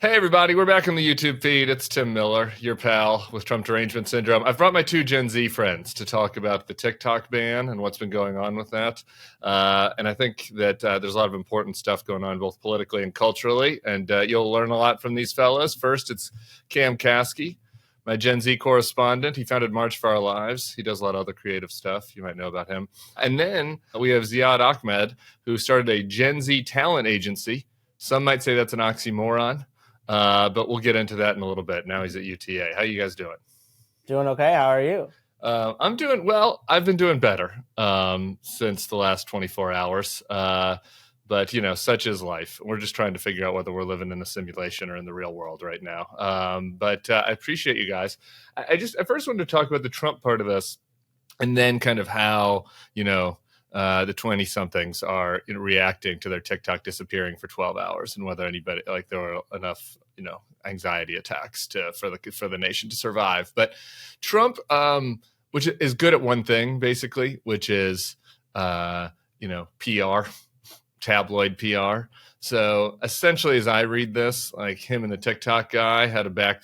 Hey everybody, we're back on the YouTube feed. It's Tim Miller, your pal with Trump derangement syndrome. I've brought my two Gen Z friends to talk about the TikTok ban and what's been going on with that. And I think that there's a lot of important stuff going on both politically and culturally, and you'll learn a lot from these fellas. First, it's Kasky, my Gen Z correspondent. He founded March for Our Lives. He does a lot of other creative stuff. You might know about him. And then we have Ziad Ahmed, who started a Gen Z talent agency. Some might say that's an oxymoron. But we'll get into that in a little bit. Now he's at UTA. How you guys doing? Doing okay. How are you? I'm doing well. I've been doing better since the last 24 hours. But, you know, such is life. We're just trying to figure out whether we're living in a simulation or in the real world right now. But I appreciate you guys. I first wanted to talk about the Trump part of this and then kind of how, you know, the 20-somethings are reacting to their TikTok disappearing for 12 hours and whether anybody, like, there were enough, you know, anxiety attacks for the nation to survive. But Trump, which is good at one thing, basically, which is, you know, PR, tabloid PR. So essentially, as I read this, like, him and the TikTok guy had a back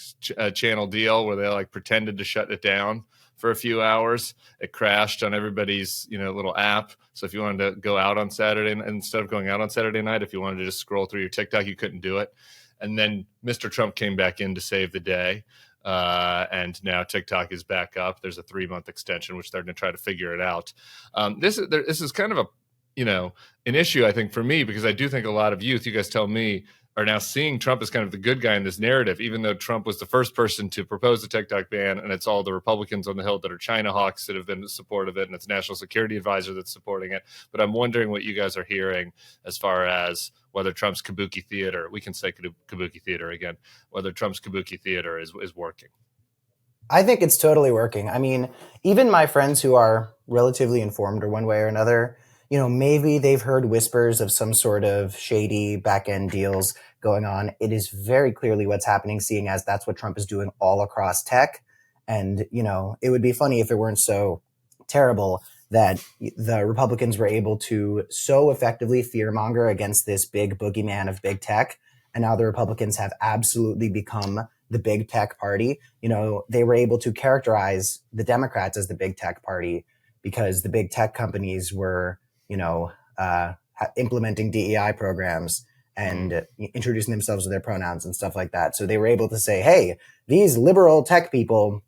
channel deal where they like pretended to shut it down for a few hours. It crashed on everybody's, you know, little app. So if you wanted to go out on Saturday, instead of going out on Saturday night, if you wanted to just scroll through your TikTok, you couldn't do it. And then Mr. Trump came back in to save the day. And now TikTok is back up. There's a 3-month extension, which they're going to try to figure it out. This is kind of a, you know, an issue, I think, for me, because I do think a lot of youth, you guys tell me, are now seeing Trump as kind of the good guy in this narrative, even though Trump was the first person to propose the TikTok ban, and it's all the Republicans on the Hill that are China hawks that have been supportive of it, and it's National Security Advisor that's supporting it. But I'm wondering what you guys are hearing as far as whether Trump's Kabuki theater, we can say Kabuki theater again, whether Trump's Kabuki theater is working. I think it's totally working. I mean, even my friends who are relatively informed or one way or another, you know, maybe they've heard whispers of some sort of shady back-end deals going on. It is very clearly what's happening, seeing as that's what Trump is doing all across tech. And, you know, it would be funny if it weren't so terrible that the Republicans were able to so effectively fearmonger against this big boogeyman of big tech. And now the Republicans have absolutely become the big tech party. You know, they were able to characterize the Democrats as the big tech party because the big tech companies were, you know, implementing DEI programs and introducing themselves with their pronouns and stuff like that. So they were able to say, hey, these liberal tech people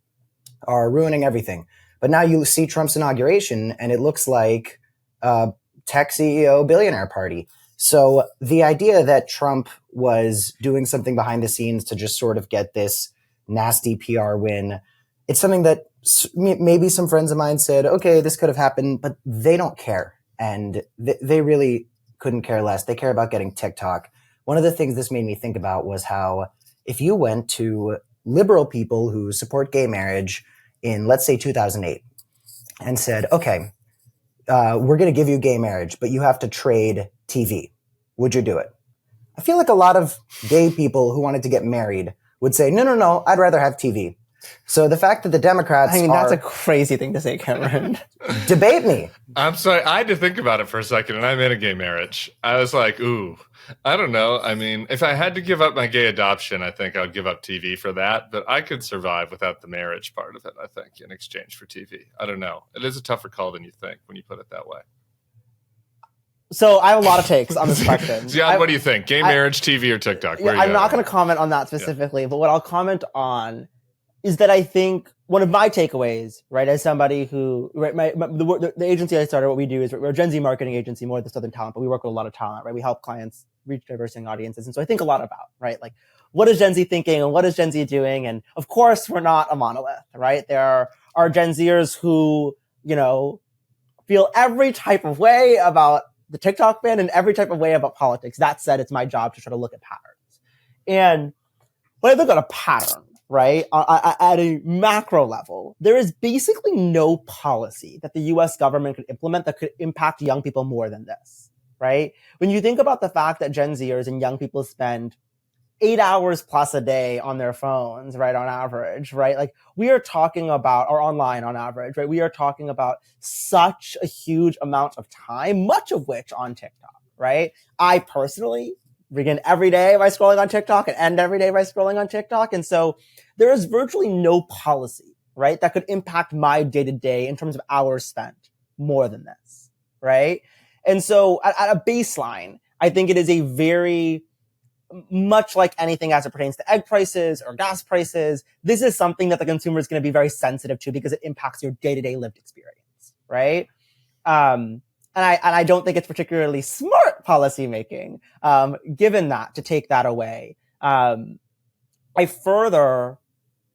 are ruining everything. But now you see Trump's inauguration and it looks like a tech CEO billionaire party. So the idea that Trump was doing something behind the scenes to just sort of get this nasty PR win, it's something that maybe some friends of mine said, okay, this could have happened, but they don't care. And they really couldn't care less. They care about getting TikTok. One of the things this made me think about was how if you went to liberal people who support gay marriage in, let's say, 2008 and said, okay, we're going to give you gay marriage, but you have to trade TV. Would you do it? I feel like a lot of gay people who wanted to get married would say, no, I'd rather have TV. So the fact that the Democrats that's a crazy thing to say, Cameron. Debate me. I'm sorry. I had to think about it for a second, and I'm in a gay marriage. I was like, ooh, I don't know. I mean, if I had to give up my gay adoption, I think I would give up TV for that. But I could survive without the marriage part of it, I think, in exchange for TV. I don't know. It is a tougher call than you think when you put it that way. So I have a lot of takes on this question. Ziad, what do you think? Gay marriage, TV, or TikTok? I'm not going to comment on that specifically, but what I'll comment on is that I think one of my takeaways, right, as somebody who, right, the agency I started, what we do is we're a Gen Z marketing agency, more than Southern talent, but we work with a lot of talent, right? We help clients reach diverse audiences. And so I think a lot about, right, like, what is Gen Z thinking and what is Gen Z doing? And of course, we're not a monolith, right? There are Gen Zers who, you know, feel every type of way about the TikTok ban and every type of way about politics. That said, it's my job to try to look at patterns. And when I look at a pattern, right, at a macro level, there is basically no policy that the US government could implement that could impact young people more than this, right? When you think about the fact that Gen Zers and young people spend 8 hours plus a day on their phones, right, on average, right? Like, we are talking about, or online on average, right? We are talking about such a huge amount of time, much of which on TikTok, right? I personally begin every day by scrolling on TikTok and end every day by scrolling on TikTok. And so there is virtually no policy, right, that could impact my day-to-day in terms of hours spent more than this, right? And so at a baseline, I think it is a very, much like anything as it pertains to egg prices or gas prices, this is something that the consumer is going to be very sensitive to because it impacts your day-to-day lived experience, right? And I don't think it's particularly smart policymaking, given that, to take that away. I further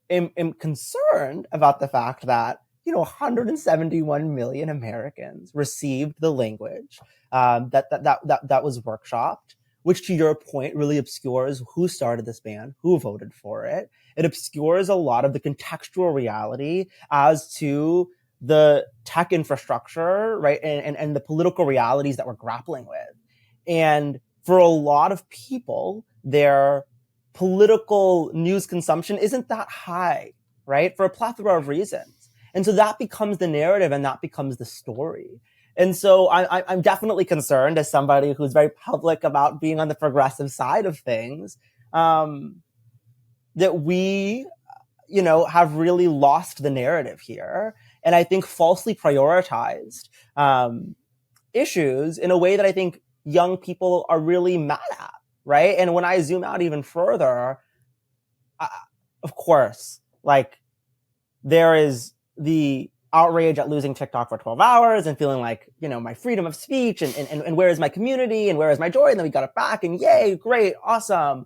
am concerned about the fact that 171 million Americans received the language that was workshopped, which, to your point, really obscures who started this ban, who voted for it. It obscures a lot of the contextual reality as to the tech infrastructure, right, and the political realities that we're grappling with. And for a lot of people, their political news consumption isn't that high, right, for a plethora of reasons. And so that becomes the narrative and that becomes the story. And so I'm definitely concerned, as somebody who's very public about being on the progressive side of things, that we, have really lost the narrative here. And I think falsely prioritized issues in a way that I think young people are really mad at, right? And when I zoom out even further, of course, there is the outrage at losing TikTok for 12 hours and feeling like, my freedom of speech and where is my community and where is my joy? And then we got it back and yay, great, awesome.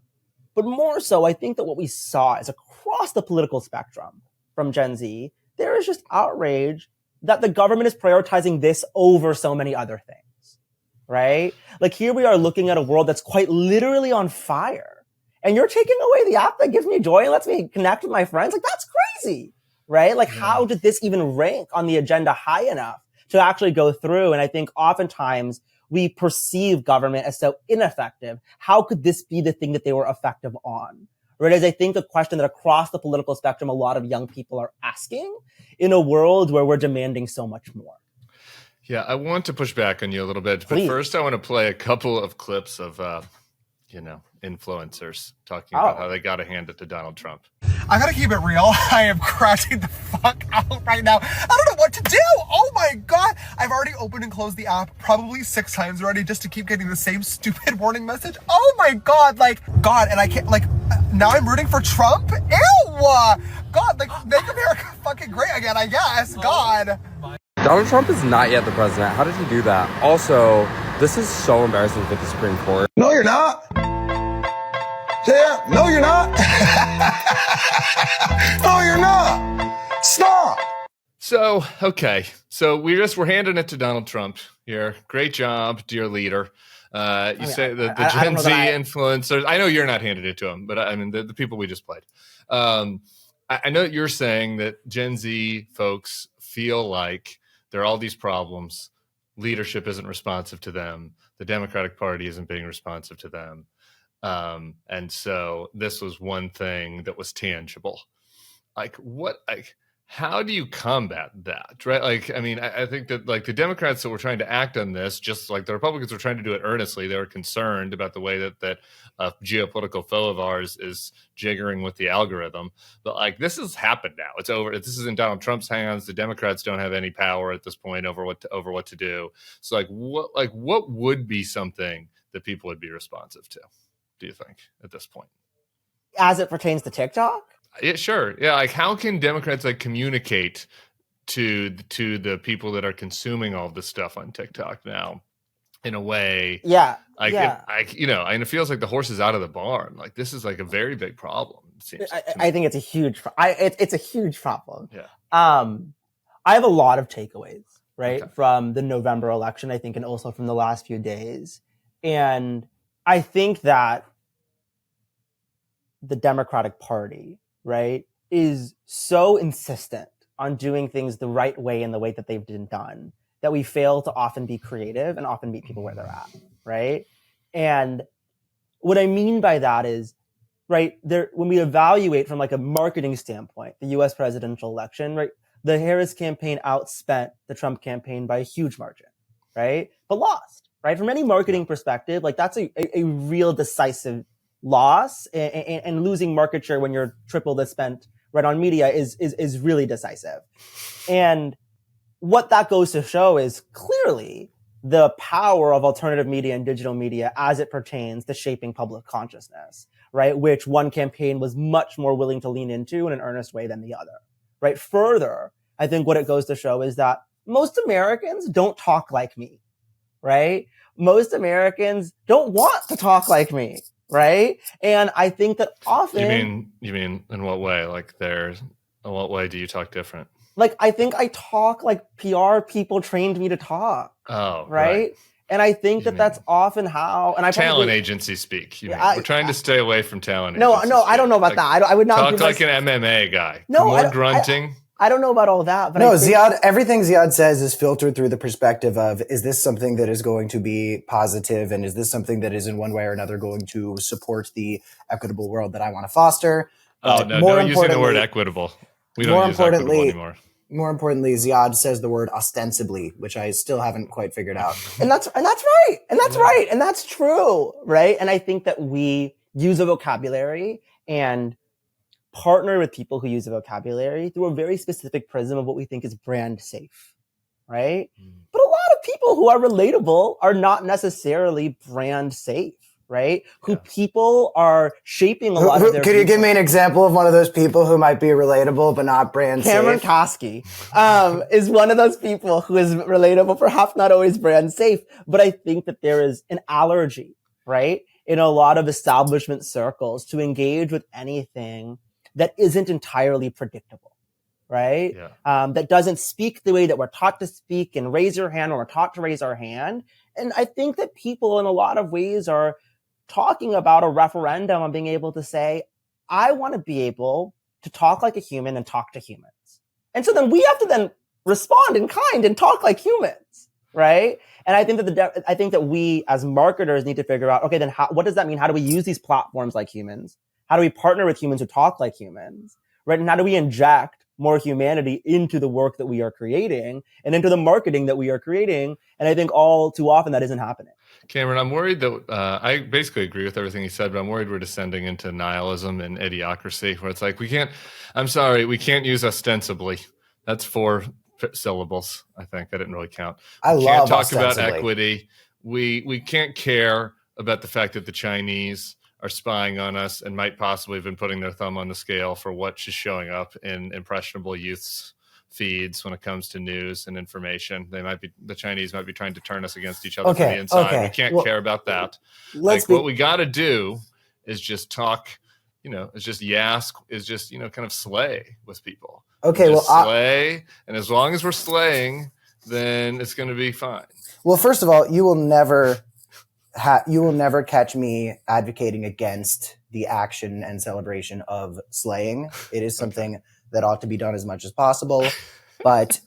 But more so, I think that what we saw is across the political spectrum from Gen Z, there is just outrage that the government is prioritizing this over so many other things, right? Here we are looking at a world that's quite literally on fire. And you're taking away the app that gives me joy and lets me connect with my friends. That's crazy. Right? How did this even rank on the agenda high enough to actually go through? And I think oftentimes we perceive government as so ineffective. How could this be the thing that they were effective on? Whereas I think a question that across the political spectrum, a lot of young people are asking in a world where we're demanding so much more. Yeah, I want to push back on you a little bit. Please. But first, I want to play a couple of clips of, influencers talking about how they got to hand it to Donald Trump. I gotta keep it real. I am crashing the fuck out right now. I don't know what to do. Oh my God. I've already opened and closed the app probably 6 times already just to keep getting the same stupid warning message. Oh my God. God, and I can't, now I'm rooting for Trump? Ew. God, make America fucking great again, I guess. God. Donald Trump is not yet the president. How did he do that? Also, this is so embarrassing for the Supreme Court. No, you're not. Yeah, no, you're not. No, you're not. Stop. So, okay. So we're handing it to Donald Trump here. Great job, dear leader. Say the Gen Z influencers. I know you're not handing it to him, but the people we just played. I know you're saying that Gen Z folks feel like there are all these problems. Leadership isn't responsive to them. The Democratic Party isn't being responsive to them. And so this was one thing that was tangible. How do you combat that? Right. I think that the Democrats that were trying to act on this, just like the Republicans were trying to do it earnestly, they were concerned about the way that a geopolitical foe of ours is jiggering with the algorithm. But this has happened now. It's over. This is in Donald Trump's hands. The Democrats don't have any power at this point over what to do. So what would be something that people would be responsive to, do you think, at this point? As it pertains to TikTok? Yeah, sure. Yeah, how can Democrats communicate to the people that are consuming all this stuff on TikTok now in a way? Yeah. And it feels like the horse is out of the barn. This is a very big problem. It seems. I think it's a huge. It's a huge problem. Yeah. I have a lot of takeaways, right, from the November election, I think, and also from the last few days, and I think that the Democratic Party, right, is so insistent on doing things the right way and the way that they've been done that we fail to often be creative and often meet people where they're at, right? And what I mean by that is, right, when we evaluate from a marketing standpoint, the US presidential election, right, the Harris campaign outspent the Trump campaign by a huge margin, right? But lost, right? From any marketing perspective, like that's a real decisive loss, and losing market share when you're triple the spent right on media is really decisive. And what that goes to show is clearly the power of alternative media and digital media as it pertains to shaping public consciousness, right? Which one campaign was much more willing to lean into in an earnest way than the other, right? Further, I think what it goes to show is that most Americans don't talk like me, right? Most Americans don't want to talk like me, right? And I think that often... You mean in what way? Like in what way do you talk different? Like, I think I talk like PR people trained me to talk. Oh, right. And I think that's often how, and talent agencies speak. We're trying to stay away from talent. No, agencies I don't know about that. I would not talk like an MMA guy. No, more grunting. I don't know about all that. But Ziad, everything Ziad says is filtered through the perspective of, is this something that is going to be positive? And is this something that is in one way or another going to support the equitable world that I want to foster? No using the word equitable. We don't use equitable anymore. More importantly, Ziad says the word ostensibly, which I still haven't quite figured out. And that's right. And that's right. And that's true. Right. And I think that we use a vocabulary and partner with people who use a vocabulary through a very specific prism of what we think is brand safe. Right. But a lot of people who are relatable are not necessarily brand safe. Right? Who people are shaping a lot of their... Could you give me an example of one of those people who might be relatable but not brand safe? Kasky is one of those people who is relatable, perhaps not always brand safe, but I think that there is an allergy, right? In a lot of establishment circles to engage with anything that isn't entirely predictable, right? Yeah. That doesn't speak the way that we're taught to speak and raise your hand when we're taught to raise our hand. And I think that people in a lot of ways are talking about a referendum on being able to say, I want to be able to talk like a human and talk to humans. And so then we have to then respond in kind and talk like humans, right? And I think that we as marketers need to figure out, okay, then what does that mean? How do we use these platforms like humans? How do we partner with humans who talk like humans, right? And how do we inject more humanity into the work that we are creating and into the marketing that we are creating? And I think all too often that isn't happening. Cameron, I'm worried that I basically agree with everything you said, but I'm worried we're descending into nihilism and idiocracy, where it's like we can't use ostensibly. That's 4 syllables. I think I didn't really count. We can't talk about equity. We can't care about the fact that the Chinese are spying on us and might possibly have been putting their thumb on the scale for what's just showing up in impressionable youth's feeds when it comes to news and information. The Chinese might be trying to turn us against each other from the inside. Okay. We can't care about that. What we got to do is just talk, is just kind of slay with people. Okay. Slay. And as long as we're slaying, then it's going to be fine. Well, first of all, you will never catch me advocating against the action and celebration of slaying. It is something that ought to be done as much as possible. But,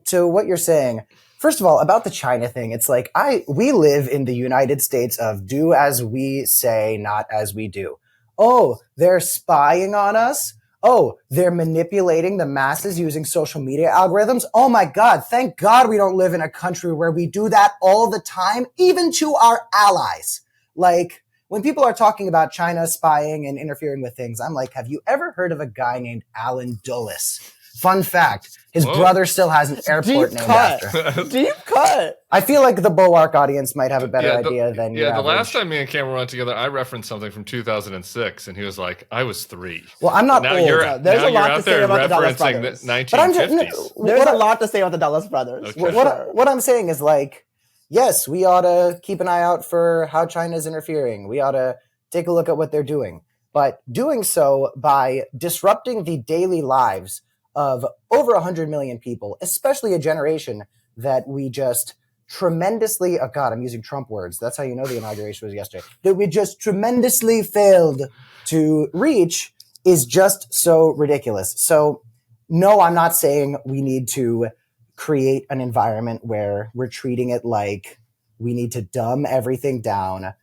to what you're saying, first of all, about the China thing, it's like we live in the United States of do as we say, not as we do. Oh, they're spying on us. Oh, they're manipulating the masses using social media algorithms. Oh my God, thank God we don't live in a country where we do that all the time, even to our allies. Like, when people are talking about China spying and interfering with things, I'm like, have you ever heard of a guy named Alan Dulles? Fun fact, his brother still has an airport named after. Deep cut. I feel like the Bulwark audience might have a better idea than you. Yeah, the last time me and Cameron went together, I referenced something from 2006, and he was like, I was 3. Well, I'm not old. There's a lot to say about the Dulles brothers. 1950s. There's a lot to say about the Dulles brothers. Okay. What I'm saying is, like, yes, we ought to keep an eye out for how China's interfering. We ought to take a look at what they're doing. But doing so by disrupting the daily lives of over 100 million people, especially a generation that we just tremendously, oh God, I'm using Trump words. That's how you know the inauguration was yesterday. That we just tremendously failed to reach is just so ridiculous. So no, I'm not saying we need to create an environment where we're treating it like we need to dumb everything down,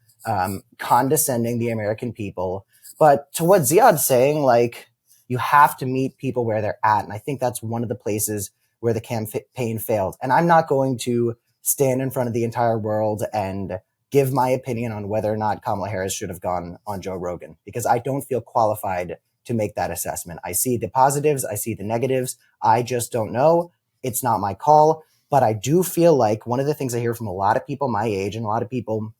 condescending the American people. But to what Ziad's saying, like, you have to meet people where they're at. And I think that's one of the places where the campaign failed. And I'm not going to stand in front of the entire world and give my opinion on whether or not Kamala Harris should have gone on Joe Rogan, because I don't feel qualified to make that assessment. I see the positives, I see the negatives. I just don't know. It's not my call. But I do feel like one of the things I hear from a lot of people my age and a lot of people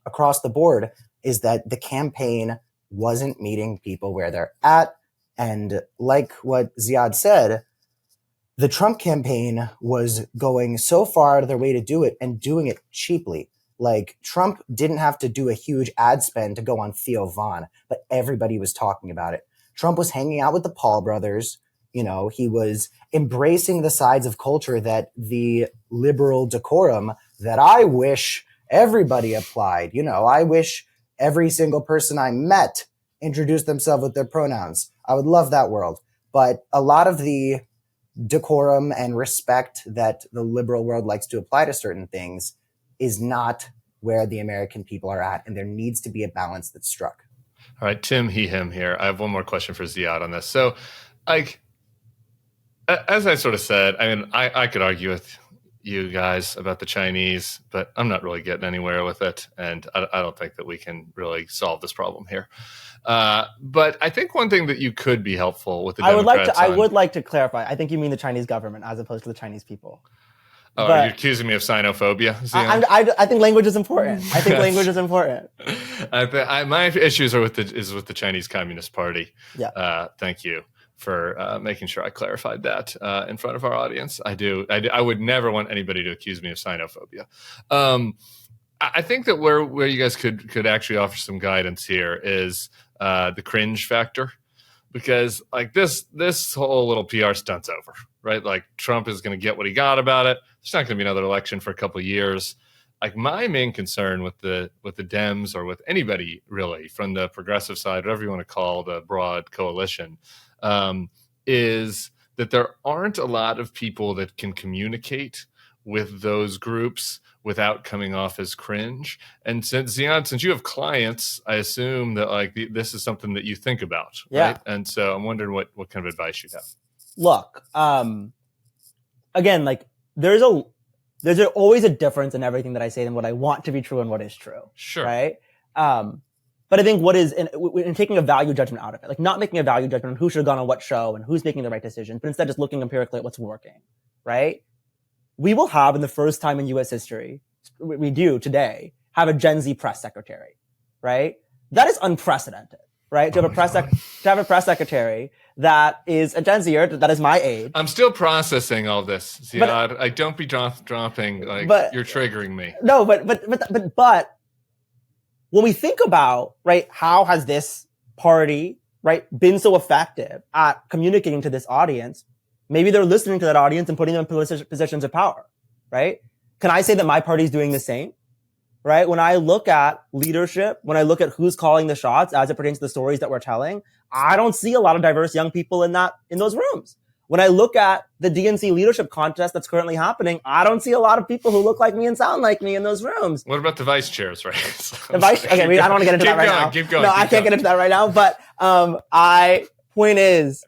across the board is that the campaign wasn't meeting people where they're at. And like what Ziad said, the Trump campaign was going so far out of their way to do it and doing it cheaply. Like, Trump didn't have to do a huge ad spend to go on Theo Von, but everybody was talking about it. Trump was hanging out with the Paul brothers. You know, he was embracing the sides of culture that the liberal decorum that I wish everybody applied. You know, I wish every single person I met introduced themselves with their pronouns. I would love that world. But a lot of the decorum and respect that the liberal world likes to apply to certain things is not where the American people are at. And there needs to be a balance that's struck. All right, Tim, he, him here. I have one more question for Ziad on this. So, like, as I sort of said, I mean, I could argue with you guys about the Chinese, but I'm not really getting anywhere with it. And I don't think that we can really solve this problem here. But I think one thing that you could be helpful with the Democrats I would like to clarify. I think you mean the Chinese government as opposed to the Chinese people. Oh, are you accusing me of xenophobia? I think language is important. I think language is important. My issues are with the Chinese Communist Party. Yeah. Thank you for making sure I clarified that in front of our audience. I would never want anybody to accuse me of xenophobia. I think that where you guys could actually offer some guidance here is the cringe factor. Because like this whole little PR stunt's over, right? Like, Trump is going to get what he got about it. There's not going to be another election for a couple of years. Like, my main concern with the Dems, or with anybody really from the progressive side, whatever you want to call the broad coalition, is that there aren't a lot of people that can communicate with those groups without coming off as cringe. And since Ziad, since you have clients, I assume that like this is something that you think about, right? And so I'm wondering what kind of advice you'd have. Look, again, like there's always a difference in everything that I say and what I want to be true and what is true. Sure. Right. But I think what is in taking a value judgment out of it, like not making a value judgment on who should have gone on what show and who's making the right decision, but instead just looking empirically at what's working. Right. We will have, in the first time in U.S. history, we do today, have a Gen Z press secretary, right? That is unprecedented, right? To have a press secretary that is a Gen Zer, that is my age. I'm still processing all this, Ziad. I don't be dropping, you're triggering me. No, but when we think about, right, how has this party, right, been so effective at communicating to this audience? Maybe they're listening to that audience and putting them in positions of power, right? Can I say that my party's doing the same, right? When I look at leadership, when I look at who's calling the shots as it pertains to the stories that we're telling, I don't see a lot of diverse young people in those rooms. When I look at the DNC leadership contest that's currently happening, I don't see a lot of people who look like me and sound like me in those rooms. What about the vice chairs, right? The vice, okay, I don't want to get into that right now. Keep going. No, I can't get into that right now. But point is,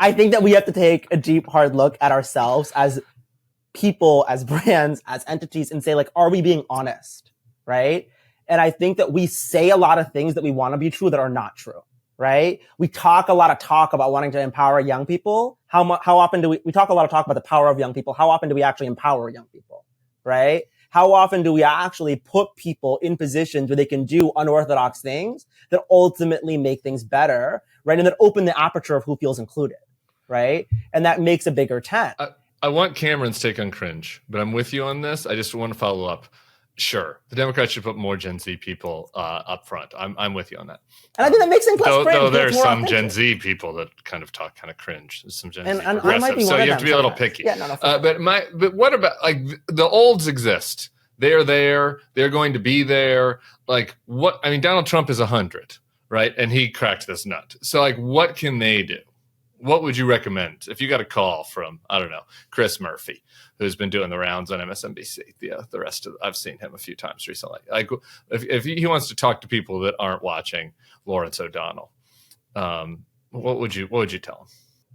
I think that we have to take a deep, hard look at ourselves as people, as brands, as entities, and say, like, are we being honest, right? And I think that we say a lot of things that we want to be true that are not true, right? We talk a lot of talk about wanting to empower young people. How often do we talk a lot of talk about the power of young people? How often do we actually empower young people, right? How often do we actually put people in positions where they can do unorthodox things that ultimately make things better, right? And that open the aperture of who feels included. Right? And that makes a bigger tent. I want Cameron's take on cringe, but I'm with you on this. I just want to follow up. Sure, the Democrats should put more Gen Z people up front. I'm with you on that. And I think that makes things less cringe. Though there's some Gen Z people that kind of talk kind of cringe. There's some Gen Z and I might be so one you of have to be a little sometimes. picky. Yeah, but what about like the olds exist? They're there. They're going to be there. Like what? I mean, Donald Trump is 100, right? And he cracked this nut. So like, what can they do? What would you recommend if you got a call from, I don't know, Chris Murphy, who's been doing the rounds on MSNBC? The rest of I've seen him a few times recently. Like if he wants to talk to people that aren't watching Lawrence O'Donnell, what would you tell him?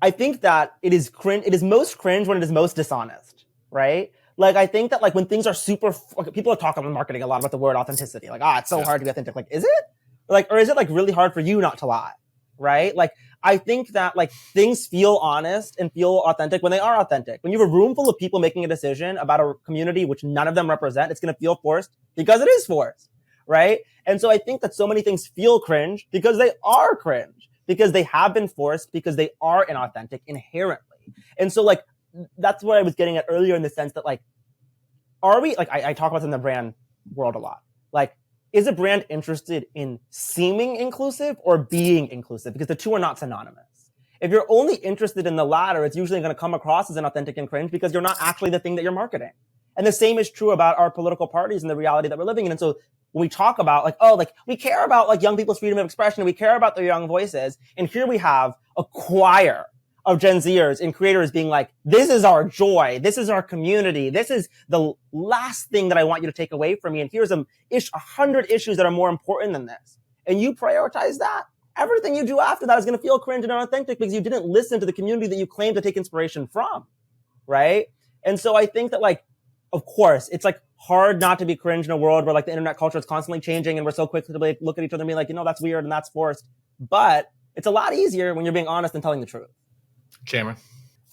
I think that it is cringe. It is most cringe when it is most dishonest, right? Like, I think that, like, when things are super, like, people are talking in marketing a lot about the word authenticity. Like, it's so hard to be authentic. Like, is it? Like, or is it, like, really hard for you not to lie? Right? Like, I think that, like, things feel honest and feel authentic when they are authentic. When you have a room full of people making a decision about a community which none of them represent, it's going to feel forced because it is forced. Right? And so I think that so many things feel cringe because they are cringe, because they have been forced, because they are inauthentic inherently. And so, like, that's what I was getting at earlier, in the sense that, like, are we, like, I talk about this in the brand world a lot. Like, is a brand interested in seeming inclusive or being inclusive? Because the two are not synonymous. If you're only interested in the latter, it's usually going to come across as inauthentic and cringe because you're not actually the thing that you're marketing. And the same is true about our political parties and the reality that we're living in. And so when we talk about, like, oh, like, we care about, like, young people's freedom of expression, and we care about their young voices, and here we have a choir of Gen Zers and creators being like, this is our joy, this is our community, this is the last thing that I want you to take away from me, and here's 100 issues that are more important than this. And you prioritize that, everything you do after that is going to feel cringe and unauthentic because you didn't listen to the community that you claim to take inspiration from, right? And so I think that, like, of course, it's, like, hard not to be cringe in a world where, like, the internet culture is constantly changing and we're so quick to, like, look at each other and be like, that's weird and that's forced. But it's a lot easier when you're being honest and telling the truth. Cameron?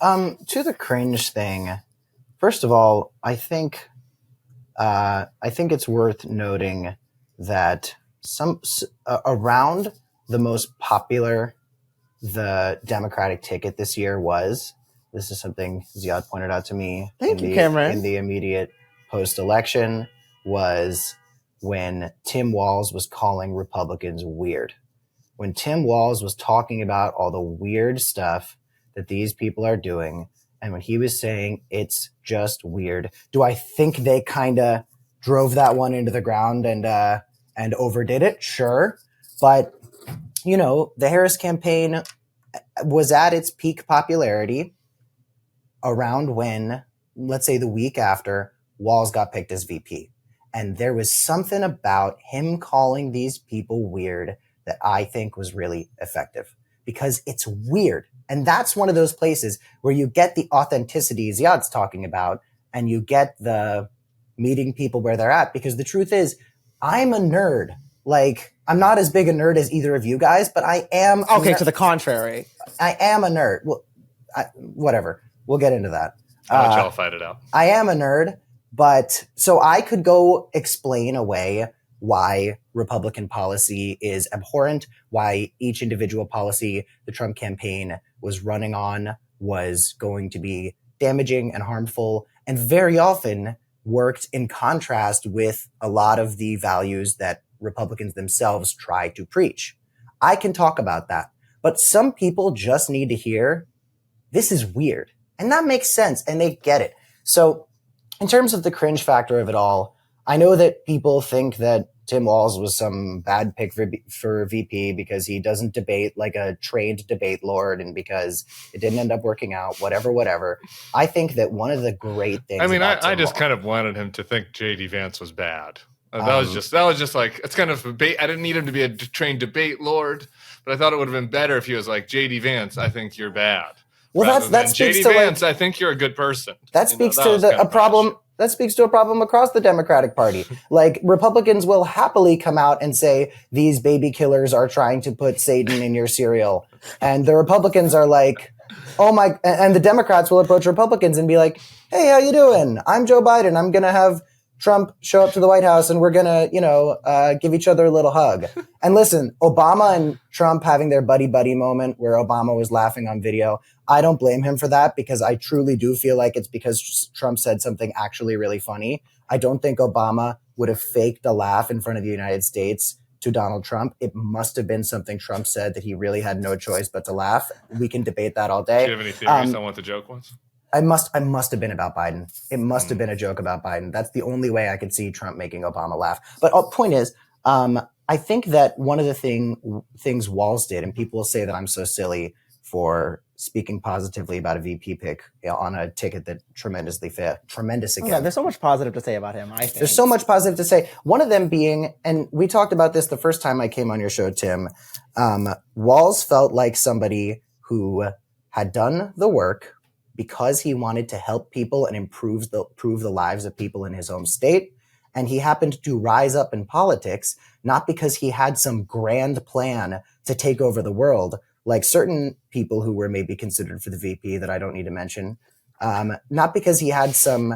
To the cringe thing, first of all, I think it's worth noting that around the most popular the Democratic ticket this year was. This is something Ziad pointed out to me. Cameron. In the immediate post-election, was when Tim Walz was calling Republicans weird. When Tim Walz was talking about all the weird stuff that these people are doing, and when he was saying it's just weird, do I think they kind of drove that one into the ground and overdid it? Sure. But, the Harris campaign was at its peak popularity around when, let's say the week after, Walz got picked as VP. And there was something about him calling these people weird that I think was really effective, because it's weird. And that's one of those places where you get the authenticity Ziad's talking about, and you get the meeting people where they're at. Because the truth is, I'm a nerd. Like, I'm not as big a nerd as either of you guys, but I am. Okay, to the contrary. I am a nerd. Well, whatever. We'll get into that. I'll let y'all fight it out. I am a nerd, but so I could go explain away why Republican policy is abhorrent, why each individual policy the Trump campaign was running on was going to be damaging and harmful, and very often worked in contrast with a lot of the values that Republicans themselves try to preach. I can talk about that, but some people just need to hear, this is weird. And that makes sense, and they get it. So in terms of the cringe factor of it all, I know that people think that Tim Walz was some bad pick for VP because he doesn't debate like a trained debate lord, and because it didn't end up working out, whatever. I think that one of the great things. I mean, I just kind of wanted him to think JD Vance was bad. That was just like, it's kind of I didn't need him to be a trained debate lord, but I thought it would have been better if he was like, JD Vance, I think you're bad. Well, that speaks JD to Vance, like, I think you're a good person. That speaks to a problem. That speaks to a problem across the Democratic Party. Like, Republicans will happily come out and say these baby killers are trying to put Satan in your cereal, and the Republicans are like, oh my, and the Democrats will approach Republicans and be like, hey, how you doing? I'm Joe Biden. I'm gonna have Trump show up to the White House and we're gonna, give each other a little hug. And listen, Obama and Trump having their buddy moment where Obama was laughing on video, I don't blame him for that, because I truly do feel like it's because Trump said something actually really funny. I don't think Obama would have faked a laugh in front of the United States to Donald Trump. It must have been something Trump said that he really had no choice but to laugh. We can debate that all day. Do you have any theories on what the joke was? I must have been about Biden. It must have been a joke about Biden. That's the only way I could see Trump making Obama laugh. But point is, I think that one of the things Walz did, and people will say that I'm so silly for speaking positively about a VP pick on a ticket that tremendous again. Yeah, there's so much positive to say about him, I think. There's so much positive to say. One of them being, and we talked about this the first time I came on your show, Tim, Walz felt like somebody who had done the work, because he wanted to help people and improve the lives of people in his home state. And he happened to rise up in politics, not because he had some grand plan to take over the world, like certain people who were maybe considered for the VP that I don't need to mention. Not because he had some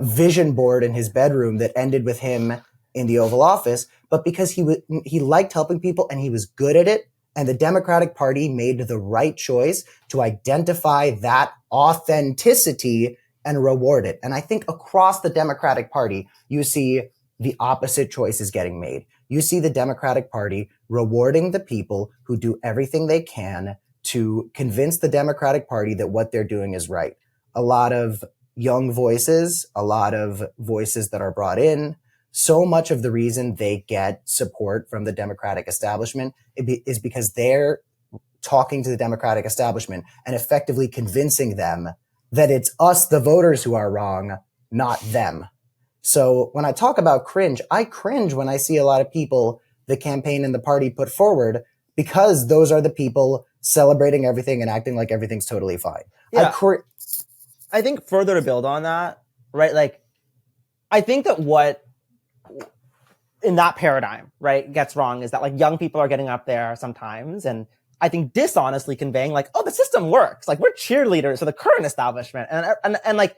vision board in his bedroom that ended with him in the Oval Office, but because he liked helping people and he was good at it. And the Democratic Party made the right choice to identify that authenticity and reward it. And I think across the Democratic Party, you see the opposite choices getting made. You see the Democratic Party rewarding the people who do everything they can to convince the Democratic Party that what they're doing is right. A lot of young voices, a lot of voices that are brought in. So much of the reason they get support from the Democratic establishment is because they're talking to the Democratic establishment and effectively convincing them that it's us, the voters, who are wrong, not them. So when I talk about cringe, I cringe when I see a lot of people the campaign and the party put forward, because those are the people celebrating everything and acting like everything's totally fine. Yeah. I think further to build on that, right? Like, I think that what in that paradigm, right, gets wrong is that like young people are getting up there sometimes and I think dishonestly conveying like, oh, the system works. Like we're cheerleaders for the current establishment and like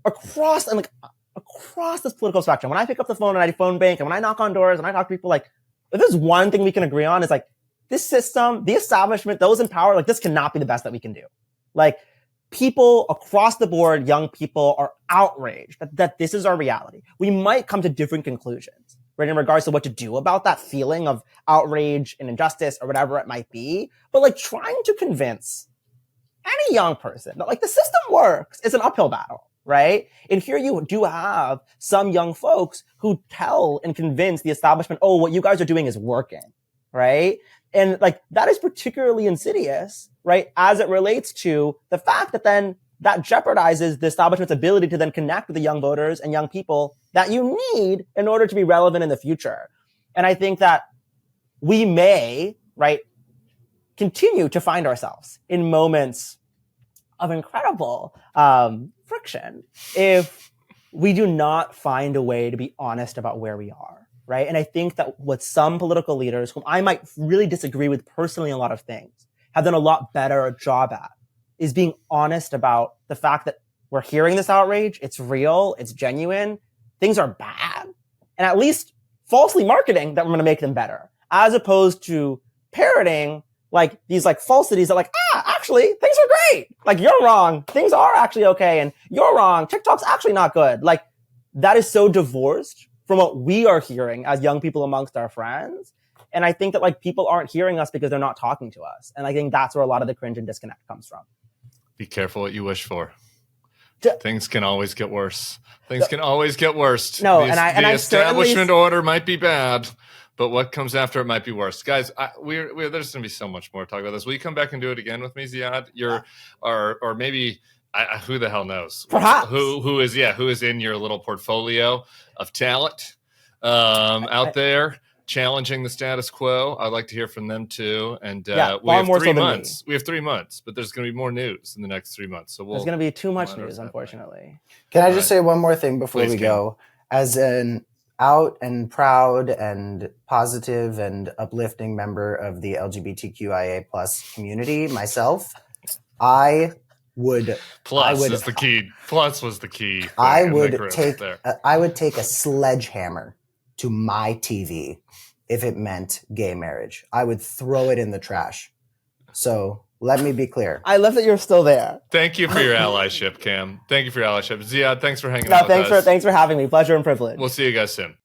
across this political spectrum. When I pick up the phone and I phone bank and when I knock on doors and I talk to people, like if there's one thing we can agree on is like this system, the establishment, those in power, like this cannot be the best that we can do. Like people across the board, young people are outraged that this is our reality. We might come to different conclusions, right, in regards to what to do about that feeling of outrage and injustice or whatever it might be. But like trying to convince any young person that like the system works is an uphill battle, right? And here you do have some young folks who tell and convince the establishment, oh, what you guys are doing is working, right? And like that is particularly insidious, right, as it relates to the fact that then that jeopardizes the establishment's ability to then connect with the young voters and young people that you need in order to be relevant in the future. And I think that we may, right, continue to find ourselves in moments of incredible friction if we do not find a way to be honest about where we are, right? And I think that what some political leaders, whom I might really disagree with personally in a lot of things, have done a lot better job at is being honest about the fact that we're hearing this outrage, it's real, it's genuine, things are bad, and at least falsely marketing that we're going to make them better, as opposed to parroting like these like falsities that like, actually, things are great. Like, you're wrong. Things are actually okay. And you're wrong. TikTok's actually not good. Like, that is so divorced from what we are hearing as young people amongst our friends. And I think that like people aren't hearing us because they're not talking to us. And I think that's where a lot of the cringe and disconnect comes from. Be careful what you wish for. Things can always get worse. Things can always get worse. No, the establishment order might be bad, but what comes after it might be worse. Guys, there's going to be so much more to talk about this. Will you come back and do it again with me, Ziad? Or maybe who the hell knows? Perhaps who is in your little portfolio of talent out there challenging the status quo? I'd like to hear from them too. And we have 3 months. We have 3 months, but there's going to be more news in the next 3 months. So there's going to be too much news, unfortunately. Can I just say one more thing before we go? As an out and proud and positive and uplifting member of the LGBTQIA plus community myself, I would is the key. Plus was the key. I would take a sledgehammer to my TV if it meant gay marriage. I would throw it in the trash. So let me be clear. I love that you're still there. Thank you for your allyship, Cam. Thank you for your allyship. Ziad, thanks for hanging out with us. Thanks for having me. Pleasure and privilege. We'll see you guys soon.